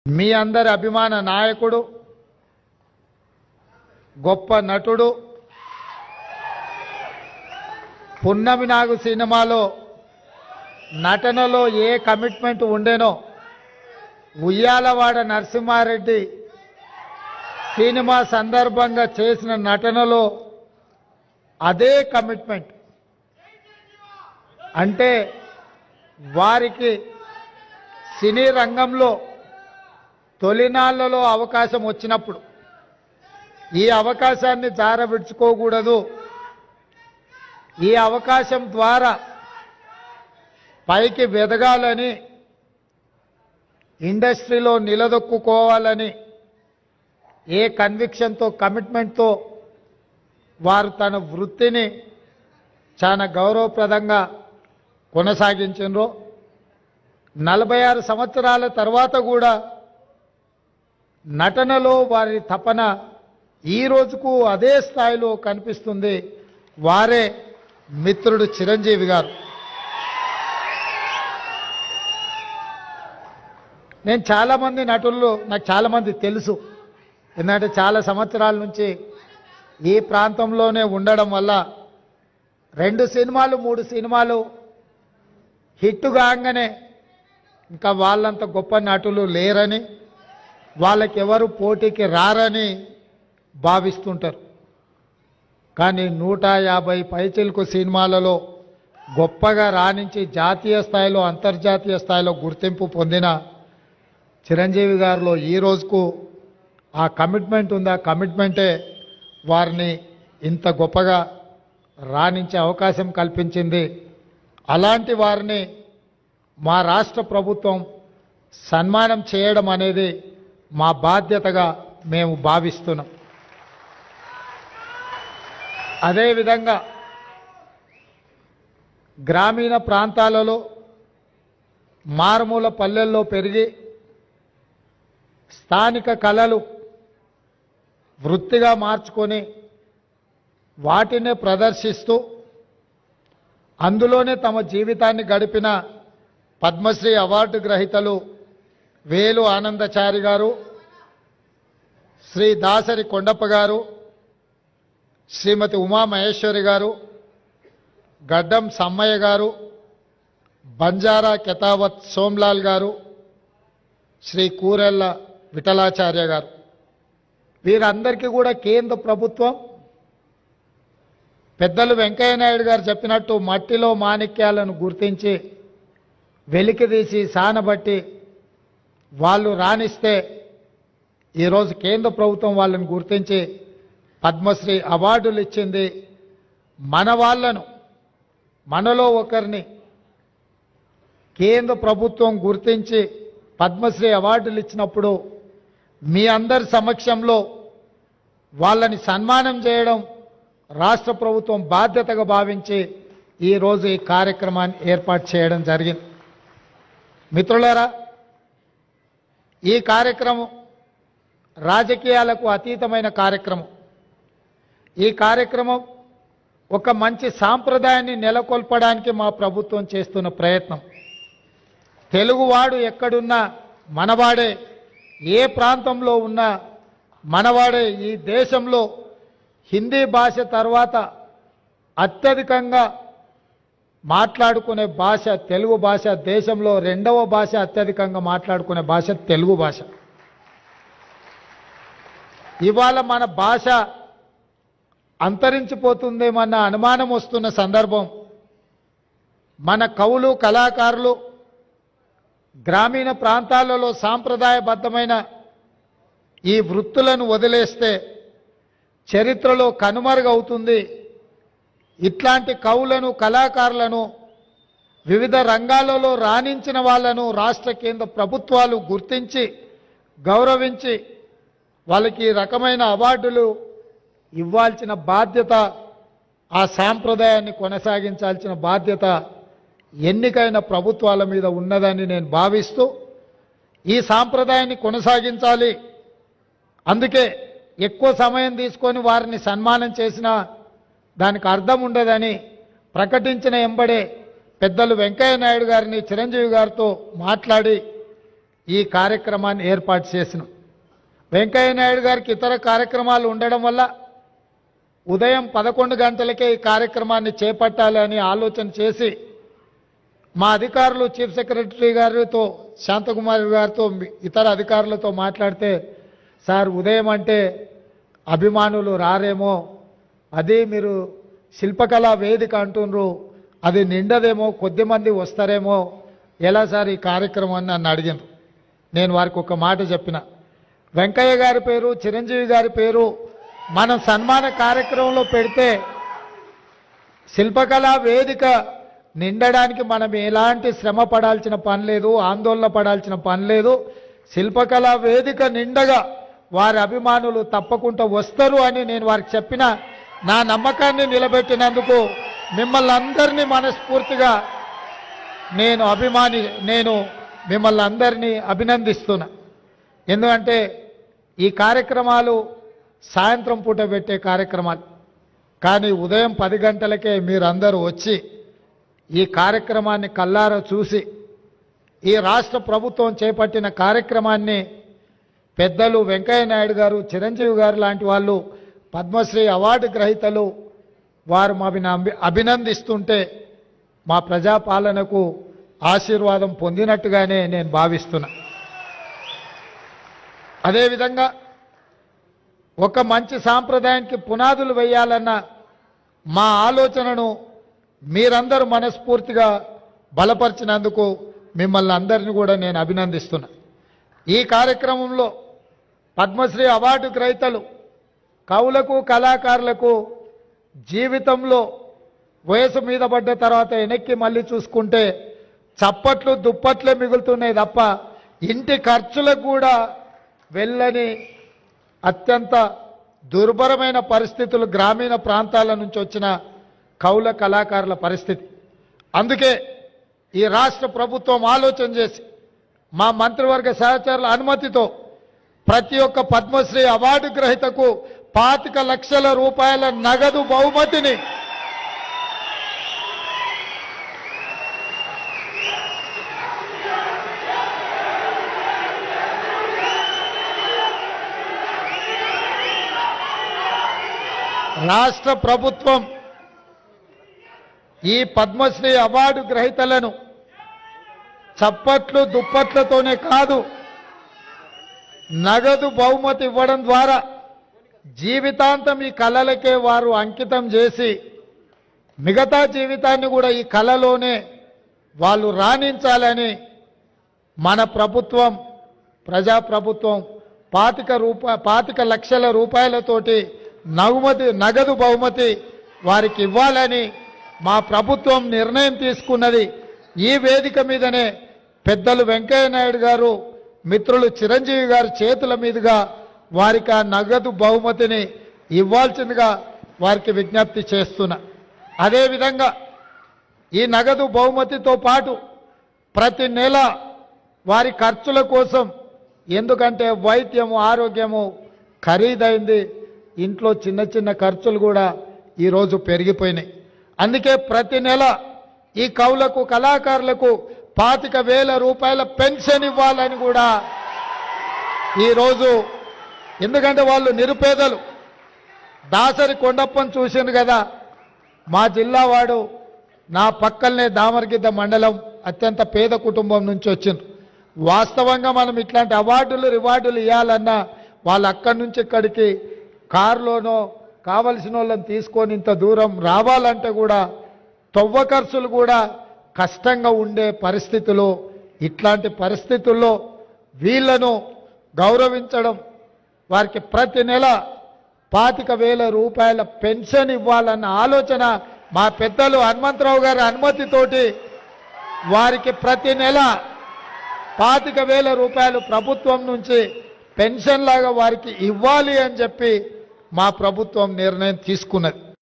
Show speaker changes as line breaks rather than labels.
మీ అందరి అభిమాన నాయకుడు, గొప్ప నటుడు, పున్నమి నాగు సినిమాలో నటనలో a commitment ఉండేనో Uyyalawada Narasimha Reddy cinema సందర్భంగా చేసిన నటనలో అదే కమిట్మెంట్. అంటే వారికి సినీ రంగంలో తొలినాళ్లలో అవకాశం వచ్చినప్పుడు ఈ అవకాశాన్ని జారవిడ్చుకోకూడదు, ఈ అవకాశం ద్వారా పైకి వెదగాలని, ఇండస్ట్రీలో నిలదొక్కుకోవాలని ఏ కన్విక్షన్తో కమిట్మెంట్తో వారు తన వృత్తిని చాలా గౌరవప్రదంగా కొనసాగించారో 46 సంవత్సరాల తర్వాత కూడా నటనలో వారి తపన ఈ రోజుకు అదే స్థాయిలో కనిపిస్తుంది. వారే మిత్రుడు చిరంజీవి గారు. నేను చాలామంది నటులు నాకు చాలామంది తెలుసు, ఎందుకంటే చాలా సంవత్సరాల నుంచి ఈ ప్రాంతంలోనే ఉండడం వల్ల 2 సినిమాలు 3 సినిమాలు హిట్ కాగానే ఇంకా వాళ్ళంత గొప్ప నటులు లేరని, వాళ్ళకి ఎవరు పోటీకి రారని భావిస్తుంటారు. కానీ 150 పైచిలకు సినిమాలలో గొప్పగా రాణించి జాతీయ స్థాయిలో అంతర్జాతీయ స్థాయిలో గుర్తింపు పొందిన చిరంజీవి గారిలో ఈ రోజుకు ఆ కమిట్మెంట్ ఉంది. ఆ కమిట్మెంటే వారిని ఇంత గొప్పగా రాణించే అవకాశం కల్పించింది. అలాంటి వారిని మా రాష్ట్ర ప్రభుత్వం సన్మానం చేయడం అనేది మా బాధ్యతగా మేము భావిస్తున్నాం. అదేవిధంగా గ్రామీణ ప్రాంతాలలో మారుమూల పల్లెల్లో పెరిగి స్థానిక కళలు వృత్తిగా మార్చుకొని వాటినే ప్రదర్శిస్తూ అందులోనే తమ జీవితాన్ని గడిపిన పద్మశ్రీ అవార్డు గ్రహీతలు వేలు ఆనందచారి గారు, శ్రీ దాసరి కొండప్ప గారు, శ్రీమతి ఉమామహేశ్వరి గారు, గడ్డం సమ్మయ్య గారు, బంజారా కెతావత్ సోమ్లాల్ గారు, శ్రీ కూరెళ్ళ విఠలాచార్య గారు, వీరందరికీ కూడా కేంద్ర ప్రభుత్వం పెద్దలు వెంకయ్య నాయుడు గారు చెప్పినట్టు మట్టిలో మాణిక్యాలను గుర్తించి వెలికితీసి సానబట్టి వాళ్ళు రాణిస్తే ఈరోజు కేంద్ర ప్రభుత్వం వాళ్ళని గుర్తించి పద్మశ్రీ అవార్డులు ఇచ్చింది. మన వాళ్ళను, మనలో ఒకరిని కేంద్ర ప్రభుత్వం గుర్తించి పద్మశ్రీ అవార్డులు ఇచ్చినప్పుడు మీ అందరి సమక్షంలో వాళ్ళని సన్మానం చేయడం రాష్ట్ర ప్రభుత్వం బాధ్యతగా భావించి ఈరోజు ఈ కార్యక్రమాన్ని ఏర్పాటు చేయడం జరిగింది. మిత్రులారా, ఈ కార్యక్రమం రాజకీయాలకు అతీతమైన కార్యక్రమం. ఈ కార్యక్రమం ఒక మంచి సాంప్రదాయాన్ని నెలకొల్పడానికి మా ప్రభుత్వం చేస్తున్న ప్రయత్నం. తెలుగువాడు ఎక్కడున్నా మనవాడే, ఏ ప్రాంతంలో ఉన్నా మనవాడే. ఈ దేశంలో హిందీ భాష తర్వాత అత్యధికంగా మాట్లాడుకునే భాష తెలుగు భాష. దేశంలో 2వ భాష అత్యధికంగా మాట్లాడుకునే భాష తెలుగు భాష. ఇవాళ మన భాష అంతరించిపోతుందేమన్న అనుమానం వస్తున్న సందర్భం. మన కవులు, కళాకారులు గ్రామీణ ప్రాంతాలలో సాంప్రదాయబద్ధమైన ఈ వృత్తులను వదిలేస్తే చరిత్రలో కనుమరుగవుతుంది. ఇట్లాంటి కవులను, కళాకారులను, వివిధ రంగాలలో రాణించిన వాళ్లను రాష్ట్ర కేంద్ర ప్రభుత్వాలు గుర్తించి గౌరవించి వాళ్ళకి ఈ రకమైన అవార్డులు ఇవ్వాల్సిన బాధ్యత, ఆ సాంప్రదాయాన్ని కొనసాగించాల్సిన బాధ్యత ఎన్నికైన ప్రభుత్వాల మీద ఉన్నదని నేను భావిస్తూ ఈ సాంప్రదాయాన్ని కొనసాగించాలి. అందుకే ఎక్కువ సమయం తీసుకొని వారిని సన్మానం చేసినా దానికి అర్థం ఉండదని ప్రకటించిన ఎంబడే పెద్దలు వెంకయ్య నాయుడు గారిని చిరంజీవి గారితో మాట్లాడి ఈ కార్యక్రమాన్ని ఏర్పాటు చేసినాం. వెంకయ్య నాయుడు గారికి ఇతర కార్యక్రమాలు ఉండడం వల్ల ఉదయం 11 గంటలకే ఈ కార్యక్రమాన్ని చేపట్టాలని ఆలోచన చేసి మా అధికారులు చీఫ్ సెక్రటరీ గారితో శాంతకుమారి గారితో ఇతర అధికారులతో మాట్లాడితే, సార్ ఉదయం అంటే అభిమానులు రారేమో, అది మీరు శిల్పకళా వేదిక అంటున్నారు, అది నిండదేమో, కొద్దిమంది వస్తారేమో, ఎలా సార్ ఈ కార్యక్రమాన్ని నన్ను అడిగారు. నేను వారికి ఒక మాట చెప్పిన, వెంకయ్య గారి పేరు చిరంజీవి గారి పేరు మనం సన్మాన కార్యక్రమంలో పెడితే శిల్పకళా వేదిక నిండడానికి మనం ఎలాంటి శ్రమ పడాల్సిన పని లేదు, ఆందోళన పడాల్సిన పని లేదు. శిల్పకళా వేదిక నిండగా వారి అభిమానులు తప్పకుండా వస్తారు అని నేను వారికి చెప్పిన. నా నమ్మకాన్ని నిలబెట్టినందుకు మిమ్మల్ని అందరినీ మనస్ఫూర్తిగా నేను మిమ్మల్ని అందరినీ అభినందిస్తున్నా. ఎందుకంటే ఈ కార్యక్రమాలు సాయంత్రం పూట పెట్టే కార్యక్రమాలు, కానీ ఉదయం 10 గంటలకే మీరందరూ వచ్చి ఈ కార్యక్రమాన్ని కల్లారా చూసి ఈ రాష్ట్ర ప్రభుత్వం చేపట్టిన కార్యక్రమాన్ని పెద్దలు వెంకయ్య నాయుడు గారు, చిరంజీవి గారు లాంటి వాళ్ళు పద్మశ్రీ అవార్డు గ్రహీతలు వారు మమ్మల్ని అభినందిస్తుంటే మా ప్రజాపాలనకు ఆశీర్వాదం పొందినట్టుగానే నేను భావిస్తున్నా. అదేవిధంగా ఒక మంచి సాంప్రదాయానికి పునాదులు వేయాలన్న మా ఆలోచనను మీరందరూ మనస్ఫూర్తిగా బలపరిచినందుకు మిమ్మల్ని అందరినీ కూడా నేను అభినందిస్తున్నా. ఈ కార్యక్రమంలో పద్మశ్రీ అవార్డు గ్రహీతలు కవులకు కళాకారులకు జీవితంలో వయసు మీద పడ్డ తర్వాత వెనక్కి మళ్ళీ చూసుకుంటే చప్పట్లు దుప్పట్లే మిగులుతున్నాయి తప్ప ఇంటి ఖర్చులకు కూడా వెళ్ళని అత్యంత దుర్భరమైన పరిస్థితులు గ్రామీణ ప్రాంతాల నుంచి వచ్చిన కవుల కళాకారుల పరిస్థితి. అందుకే ఈ రాష్ట్ర ప్రభుత్వం ఆలోచన చేసి మా మంత్రివర్గ సహచరుల అనుమతితో ప్రతి ఒక్క పద్మశ్రీ అవార్డు గ్రహీతకు 25 లక్షల రూపాయల నగదు బహుమతిని రాష్ట్ర ప్రభుత్వం ఈ పద్మశ్రీ అవార్డు గ్రహీతలను చప్పట్లు దుప్పట్లతోనే కాదు, నగదు బహుమతి ఇవ్వడం ద్వారా జీవితాంతం ఈ కళలకే వారు అంకితం చేసి మిగతా జీవితాన్ని కూడా ఈ కళలోనే వాళ్ళు రాణించాలని మన ప్రభుత్వం, ప్రజాప్రభుత్వం 25 లక్షల రూపాయలతోటి నగదు బహుమతి వారికి ఇవ్వాలని మా ప్రభుత్వం నిర్ణయం తీసుకున్నది. ఈ వేదిక మీదనే పెద్దలు వెంకయ్య నాయుడు గారు, మిత్రులు చిరంజీవి గారి చేతుల మీదుగా వారికి ఆ నగదు బహుమతిని ఇవ్వాల్సిందిగా వారికి విజ్ఞప్తి చేస్తున్నా. అదేవిధంగా ఈ నగదు బహుమతితో పాటు ప్రతి నెల వారి ఖర్చుల కోసం, ఎందుకంటే వైద్యము ఆరోగ్యము ఖరీదైంది, ఇంట్లో చిన్న చిన్న ఖర్చులు కూడా ఈరోజు పెరిగిపోయినాయి. అందుకే ప్రతి నెల ఈ కవులకు కళాకారులకు 25,000 రూపాయల పెన్షన్ ఇవ్వాలని కూడా ఈరోజు, ఎందుకంటే వాళ్ళు నిరుపేదలు. దాసరి కొండప్పని చూసింది కదా, మా జిల్లా వాడు, నా పక్కనే దామరగిద్ద మండలం, అత్యంత పేద కుటుంబం నుంచి వచ్చింది. వాస్తవంగా మనం ఇట్లాంటి అవార్డులు రివార్డులు ఇవ్వాలన్నా వాళ్ళు అక్కడి నుంచి ఇక్కడికి కారులోనో కావలసిన వాళ్ళని తీసుకొని ఇంత దూరం రావాలంటే కూడా తవ్వ ఖర్చులు కూడా కష్టంగా ఉండే పరిస్థితులు. ఇట్లాంటి పరిస్థితుల్లో వీళ్లను గౌరవించడం, వారికి ప్రతి నెల 25,000 రూపాయల పెన్షన్ ఇవ్వాలన్న ఆలోచన మా పెద్దలు హనుమంతరావు గారి అనుమతితోటి వారికి ప్రతి నెల 25,000 రూపాయలు ప్రభుత్వం నుంచి పెన్షన్ లాగా వారికి ఇవ్వాలి అని చెప్పి మా ప్రభుత్వం నిర్ణయం తీసుకున్నది.